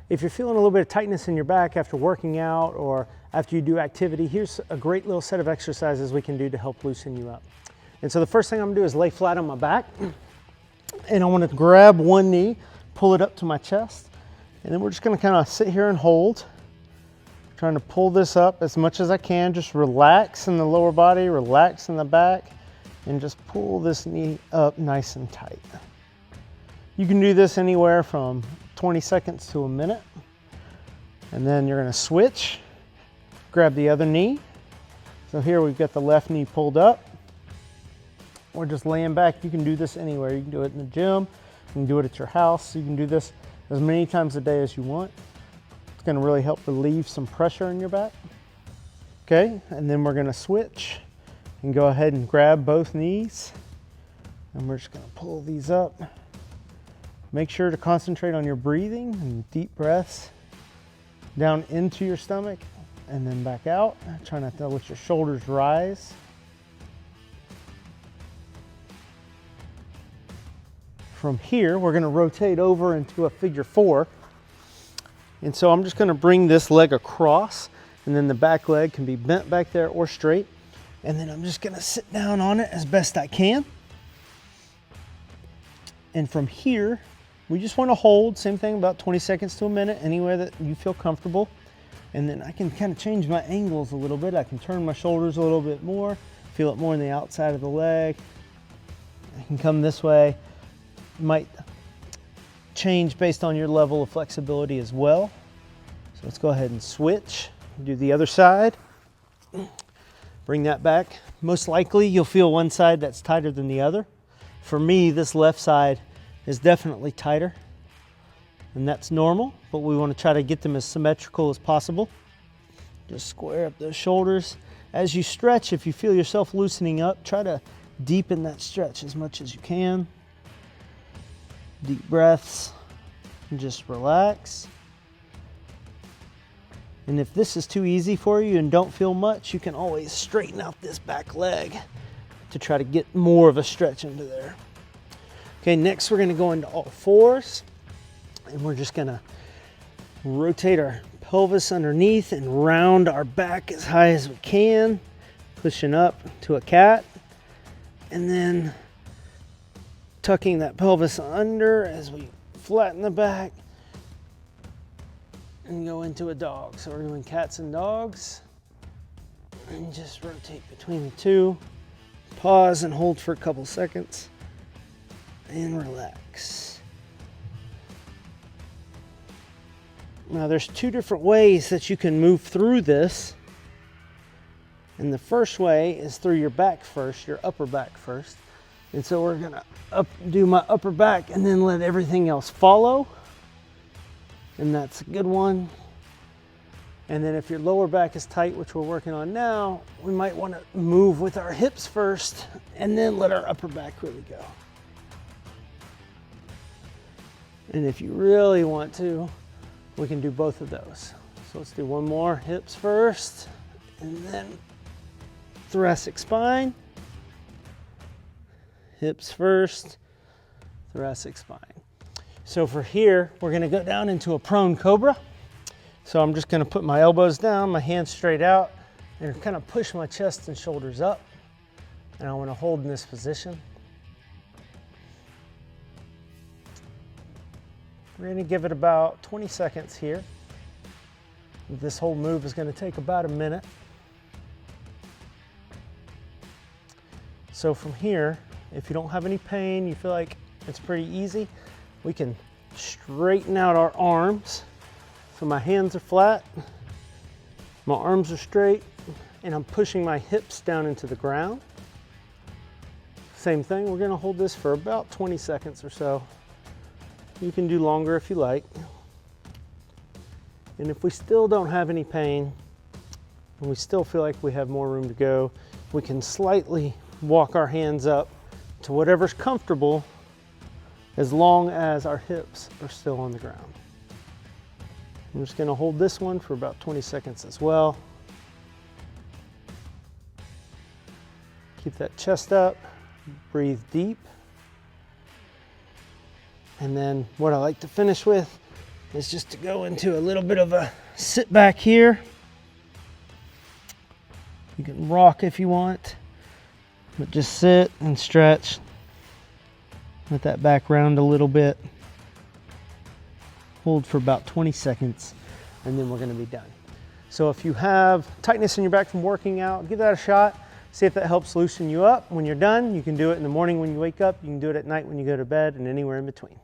If you're feeling a little bit of tightness in your back after working out or after you do activity, here's a great little set of exercises we can do to help loosen you up. And so the first thing I'm gonna do is lay flat on my back, and I wanna grab one knee, pull it up to my chest, and then we're just gonna kind of sit here and hold, trying to pull this up as much as I can. Just relax in the lower body, relax in the back, and just pull this knee up nice and tight. You can do this anywhere from 20 seconds to a minute. And then you're gonna switch, grab the other knee. So here we've got the left knee pulled up. Or just laying back. You can do this anywhere. You can do it in the gym, you can do it at your house. You can do this as many times a day as you want. It's gonna really help relieve some pressure in your back. Okay, and then we're gonna switch and go ahead and grab both knees. And we're just gonna pull these up. Make sure to concentrate on your breathing and deep breaths down into your stomach and then back out. Try not to let your shoulders rise. From here, we're gonna rotate over into a figure 4. And so I'm just gonna bring this leg across, and then the back leg can be bent back there or straight. And then I'm just gonna sit down on it as best I can. And from here, we just want to hold, same thing, about 20 seconds to a minute, anywhere that you feel comfortable. And then I can kind of change my angles a little bit. I can turn my shoulders a little bit more, feel it more on the outside of the leg. I can come this way. Might change based on your level of flexibility as well. So let's go ahead and switch. Do the other side. Bring that back. Most likely you'll feel one side that's tighter than the other. For me, this left side is definitely tighter, and that's normal, but we want to try to get them as symmetrical as possible. Just square up those shoulders. As you stretch, if you feel yourself loosening up, try to deepen that stretch as much as you can. Deep breaths, and just relax. And if this is too easy for you and don't feel much, you can always straighten out this back leg to try to get more of a stretch into there. Okay, next we're gonna go into all fours, and we're just gonna rotate our pelvis underneath and round our back as high as we can, pushing up to a cat, and then tucking that pelvis under as we flatten the back and go into a dog. So we're doing cats and dogs, and just rotate between the two. Pause and hold for a couple seconds and relax. Now there's two different ways that you can move through this. And the first way is through your back first, your upper back first. And so we're gonna do my upper back and then let everything else follow. And that's a good one. And then if your lower back is tight, which we're working on now, we might want to move with our hips first and then let our upper back really go. And if you really want to, we can do both of those. So let's do one more. Hips first, and then thoracic spine. Hips first, thoracic spine. So for here, we're gonna go down into a prone cobra. So I'm just gonna put my elbows down, my hands straight out, and kind of push my chest and shoulders up. And I wanna hold in this position. We're gonna give it about 20 seconds here. This whole move is gonna take about a minute. So from here, if you don't have any pain, you feel like it's pretty easy, we can straighten out our arms. So my hands are flat, my arms are straight, and I'm pushing my hips down into the ground. Same thing, we're gonna hold this for about 20 seconds or so. You can do longer if you like. And if we still don't have any pain, and we still feel like we have more room to go, we can slightly walk our hands up to whatever's comfortable, as long as our hips are still on the ground. I'm just gonna hold this one for about 20 seconds as well. Keep that chest up, breathe deep. And then what I like to finish with is just to go into a little bit of a sit back here. You can rock if you want, but just sit and stretch. Let that back round a little bit. Hold for about 20 seconds, and then we're going to be done. So if you have tightness in your back from working out, give that a shot. See if that helps loosen you up. When you're done, you can do it in the morning when you wake up. You can do it at night when you go to bed, and anywhere in between.